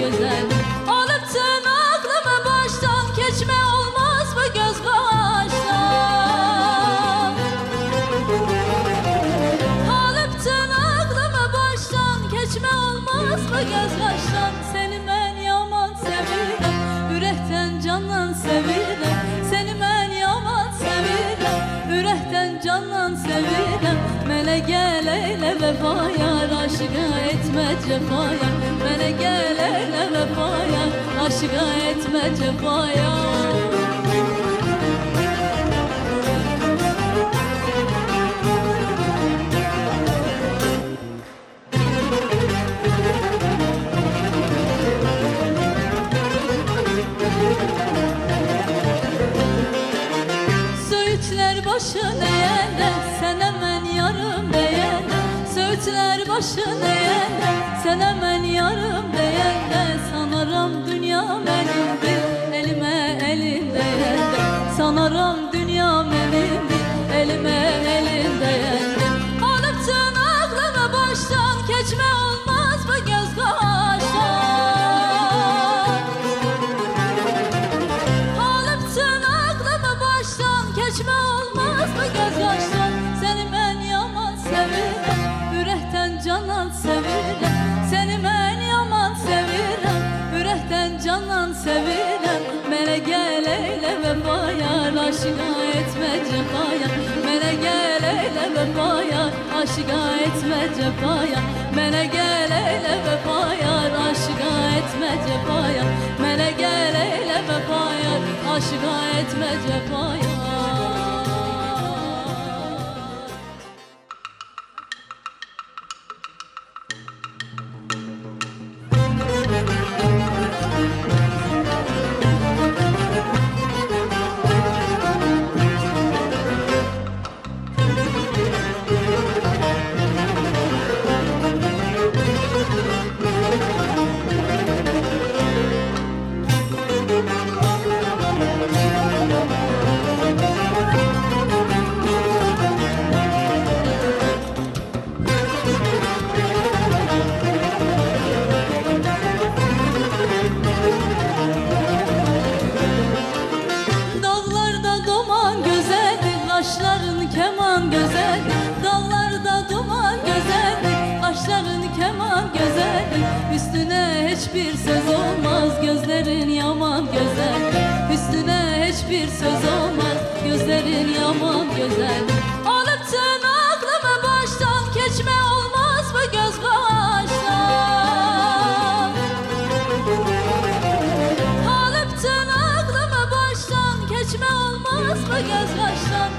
güzellik. Alıptın aklımı baştan, geçme olmaz mı göz baştan? Alıptın aklımı baştan, geçme olmaz mı göz baştan? Seni ben yaman sevirəm, ürəkdən candan sevirəm. Seni ben yaman sevirəm, ürəkdən candan sevirəm. Mənə gəl eylə vəfaya, aşıqa etmə cəfaya. Mənə gəl eylə vəfaya, aşıqa etmə cəfaya. Söğütler başın eğende, sənə mən yarım deyəndə. Söğütler başın eğende, sənə mən yarım deyəndə. Sanaram dünya mənimdir, elimə elin deyəndə. Sanaram dünya mənimdir, elimə elin deyəndə. Alıptın aklımı baştan, keçmə olmaz mı göz qaşdan? Alıptın aklımı baştan, keçmə olmaz mı göz qaşdan? Seni ben yaman sevirəm, ürəkdən candan sevirəm. Seni ben yaman sevirəm, ürəkdən candan sevirəm. Mənə gəl eylə vəfaya, aşıqa etmə cəfaya. Mənə gəl eylə vəfaya, aşıqa etmə cəfaya. Mənə gəl eylə vəfaya, aşıqa etmə cəfaya. Mənə gəl eylə vəfaya, aşıqa etmə cəfaya. Kaşların keman güzeldir, dallarda duman güzeldir. Kaşların keman güzeldir, üstüne hiçbir söz olmaz. Gözlerin yaman güzeldir, üstüne hiçbir söz olmaz. Gözlerin yaman güzeldir. Alıptın aklımı baştan, geçme olmaz mı göz baştan? Alıptın aklımı baştan, geçme olmaz mı göz baştan?